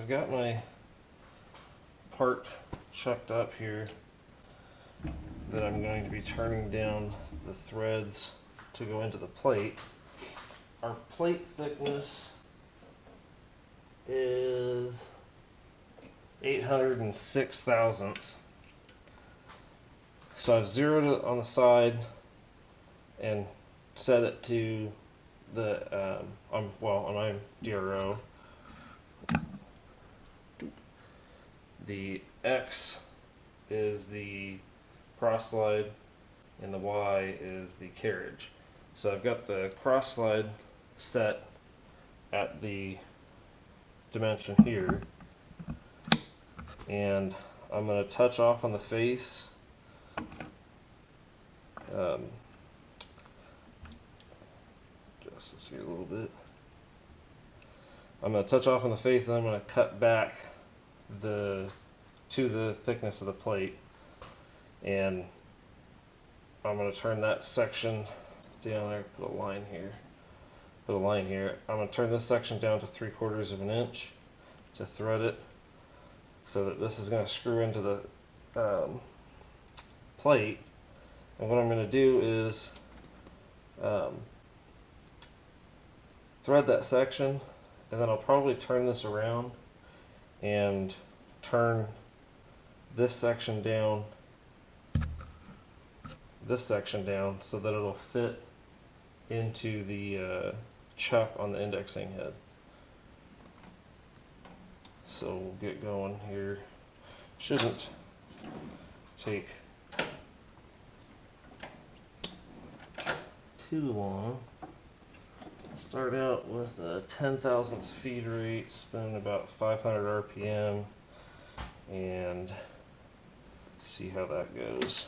I've got my part chucked up here that I'm going to be turning down the threads to go into the plate. Our plate thickness is 806 thousandths. So I've zeroed it on the side and set it to the on my DRO. The X is the cross slide and the Y is the carriage. So I've got the cross slide set at the dimension here, and I'm going to touch off on the face. Adjust this here a little bit. I'm going to touch off on the face, and then I'm going to cut back to the thickness of the plate, and I'm going to turn that section down there. Put a line here. I'm going to turn this section down to 3/4 of an inch to thread it, so that this is going to screw into the plate. And what I'm going to do is thread that section, and then I'll probably turn this around and turn this section down so that it'll fit into the chuck on the indexing head. So we'll get going here. Shouldn't take too long. Start out with a 10 thousandths feed rate, spin about 500 RPM, and see how that goes.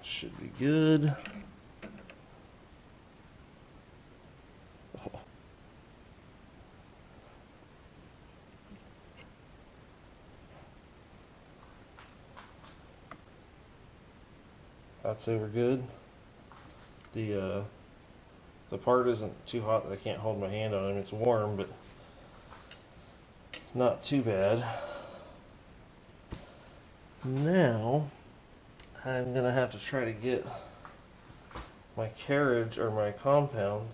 Should be good. Oh. I'd say we're good. The part isn't too hot that I can't hold my hand on it. I mean, it's warm, but not too bad. Now I'm gonna have to try to get my carriage or my compound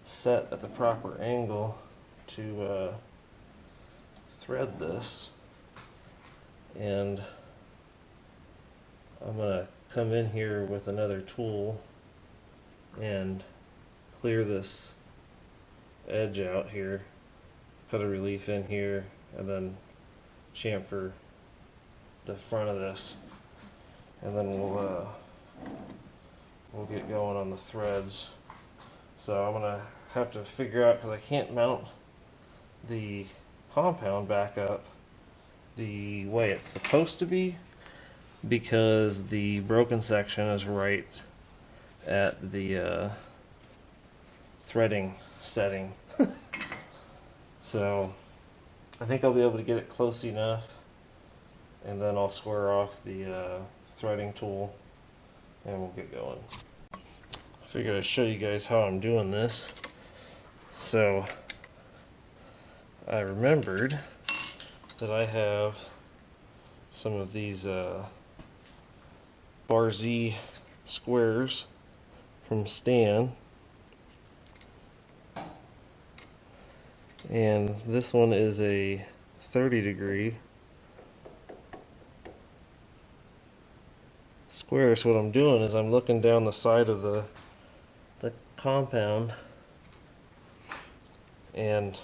set at the proper angle to thread this, and I'm gonna come in here with another tool and clear this edge out here, cut a relief in here, and then chamfer the front of this, and then we'll get going on the threads. So I'm gonna have to figure out, because I can't mount the compound back up the way it's supposed to be, because the broken section is right at the threading setting. So I think I'll be able to get it close enough, and then I'll square off the threading tool and we'll get going. I figured I'd show you guys how I'm doing this. So I remembered that I have some of these Bar Z squares from Stan, and this one is a 30-degree square. So what I'm doing is I'm looking down the side of the compound and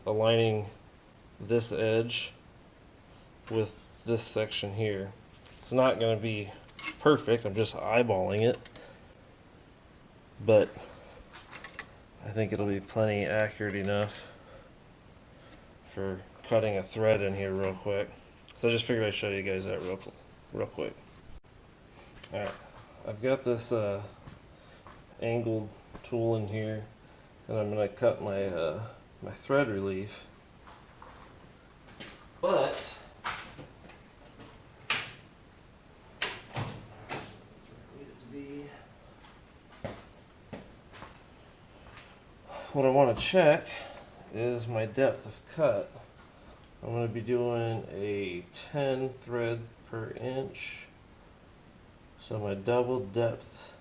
aligning this edge with this section here. It's not going to be perfect, I'm just eyeballing it, but I think it'll be plenty accurate enough for cutting a thread in here real quick. So I just figured I'd show you guys that real quick. Alright, I've got this angled tool in here, and I'm going to cut my my thread relief, but what I want to check is my depth of cut. I'm going to be doing a 10 thread per inch. So my double depth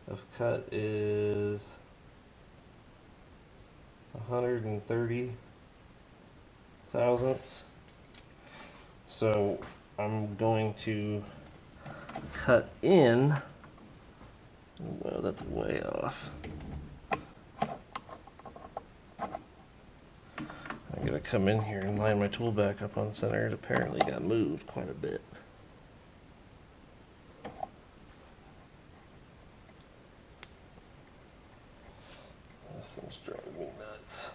of cut is 130 thousandths. So I'm going to cut in. Well, that's way off. I'm going to come in here and line my tool back up on center. It apparently got moved quite a bit. This thing's driving me nuts.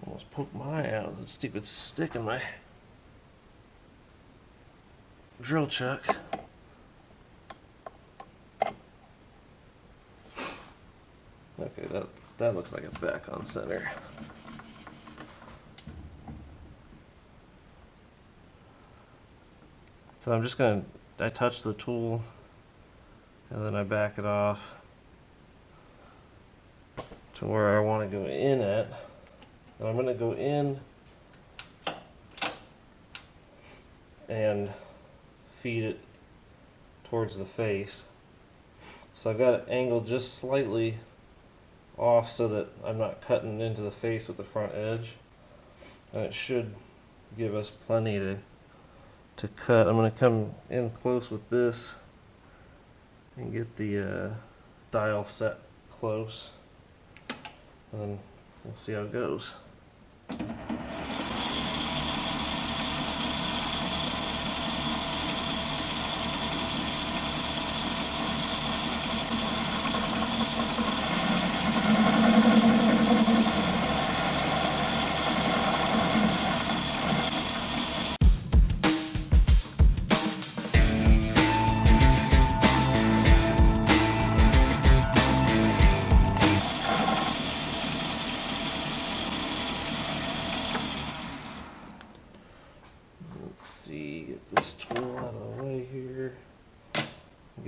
Almost poked my eye out with a stupid stick in my drill chuck. Okay, that looks like it's back on center. So I'm just going to, I touch the tool and then I back it off to where I want to go in at. And I'm going to go in and feed it towards the face. So I've got it angled just slightly off so that I'm not cutting into the face with the front edge. And it should give us plenty to cut. I'm going to come in close with this and get the dial set close, and then we'll see how it goes.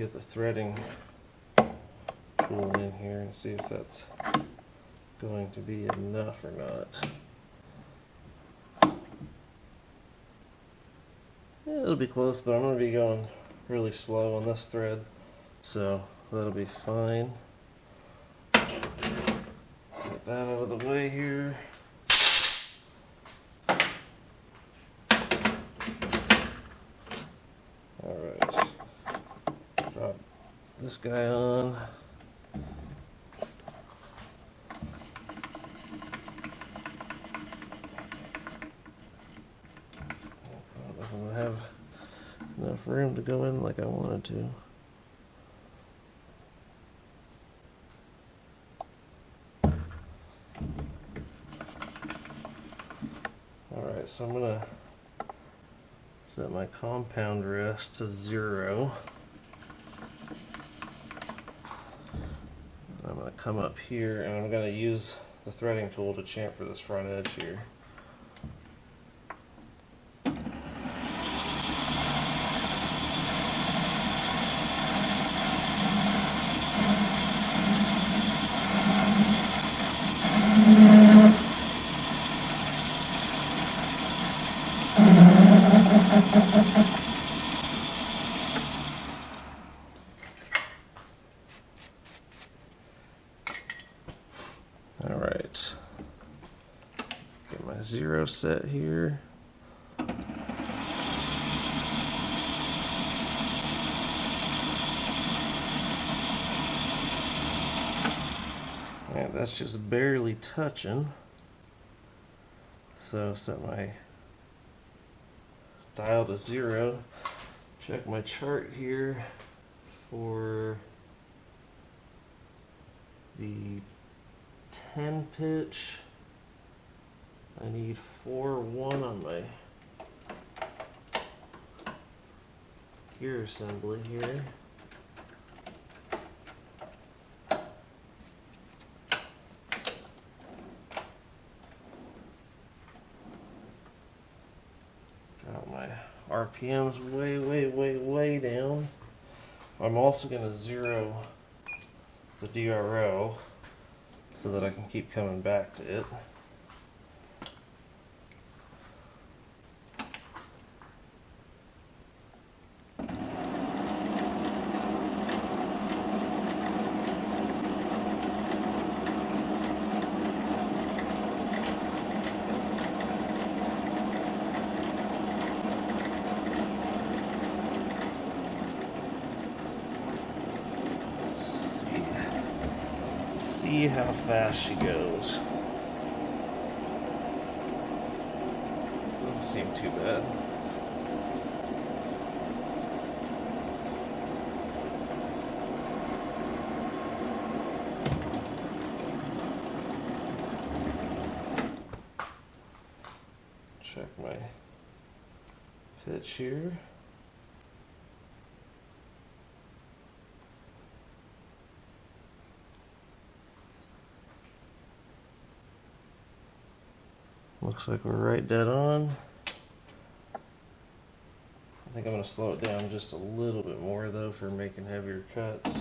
get the threading tool in here and see if that's going to be enough or not. Yeah, it'll be close, but I'm going to be going really slow on this thread, so that'll be fine. Get that out of the way here. Alright, drop this guy on. I don't have enough room to go in like I wanted to. Alright, so I'm going to set my compound rest to 0. I'm going to come up here and I'm going to use the threading tool to chamfer this front edge here. Alright, get my 0 set here. Alright, that's just barely touching. So set my dial to 0. Check my chart here for the 10 pitch. I need 4-1 on my gear assembly here. Drop my RPMs way down. I'm also going to 0 the DRO so that I can keep coming back to it. See how fast she goes. Doesn't seem too bad. Check my pitch here. Looks like we're right dead on. I think I'm going to slow it down just a little bit more though for making heavier cuts.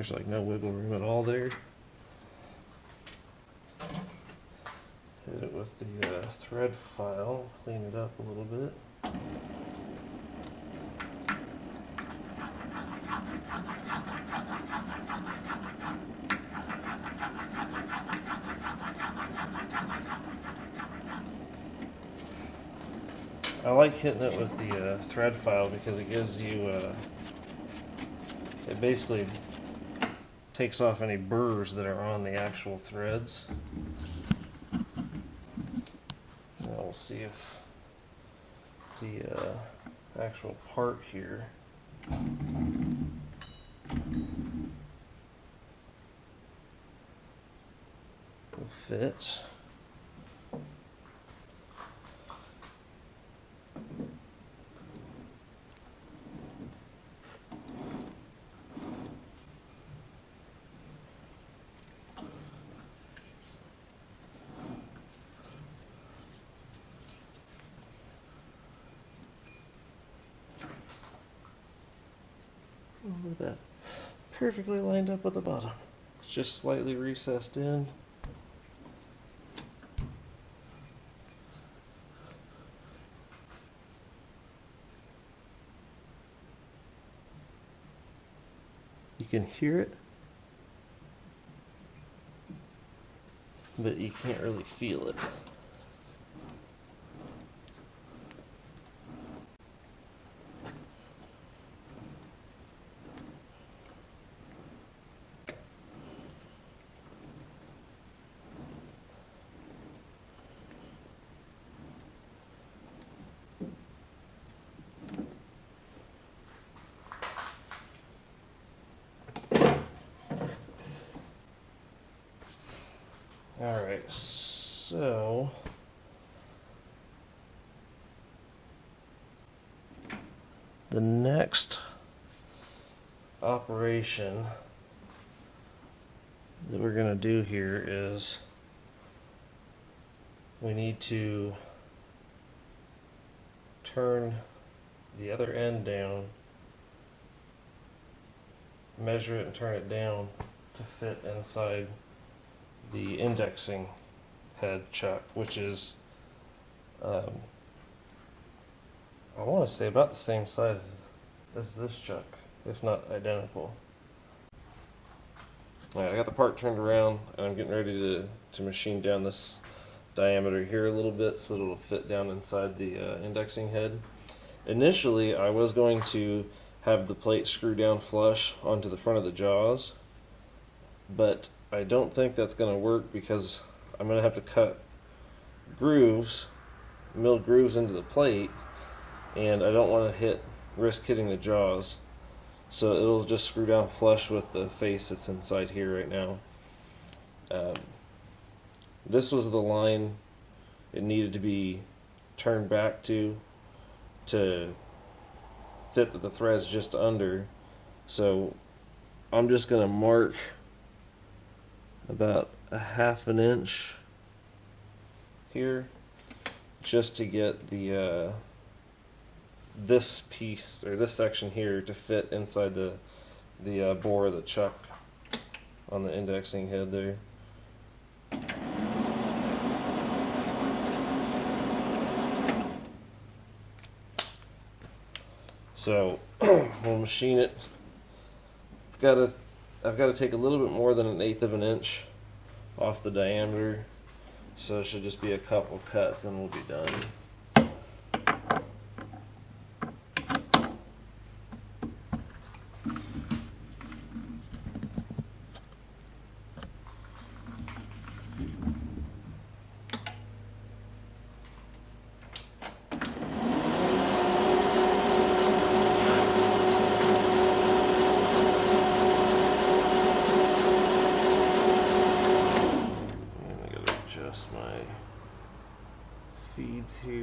There's like no wiggle room at all there. Hit it with the thread file, clean it up a little bit. I like hitting it with the thread file because it gives you, it basically takes off any burrs that are on the actual threads. Now we'll see if the actual part here will fit. Look at that. Perfectly lined up with the bottom. It's just slightly recessed in. You can hear it, but you can't really feel it. Alright, so the next operation that we're going to do here is we need to turn the other end down, measure it and turn it down to fit inside the indexing head chuck, which is I want to say about the same size as this chuck, if not identical. Alright, I got the part turned around and I'm getting ready to machine down this diameter here a little bit so that it'll fit down inside the indexing head. Initially I was going to have the plate screw down flush onto the front of the jaws, but I don't think that's going to work because I'm going to have to cut grooves, milled grooves into the plate, and I don't want to risk hitting the jaws. So it'll just screw down flush with the face that's inside here right now. This was the line it needed to be turned back to fit the threads just under. So I'm just going to mark about a ½ an inch here just to get the this piece or this section here to fit inside the bore of the chuck on the indexing head there. So we'll machine it. I've got to take a little bit more than 1/8 of an inch off the diameter, so it should just be a couple cuts and we'll be done. My feeds here.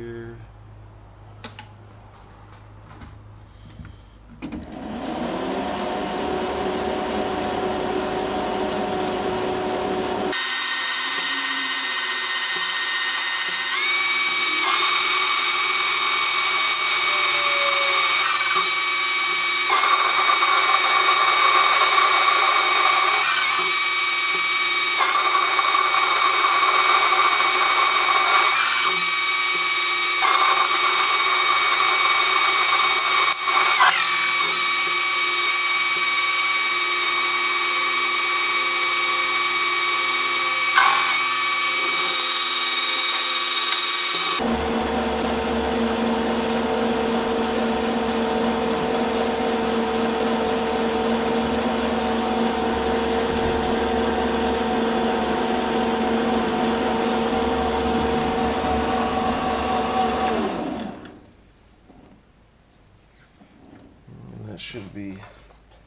that should be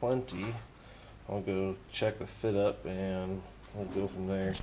plenty. I'll go check the fit up and we'll go from there.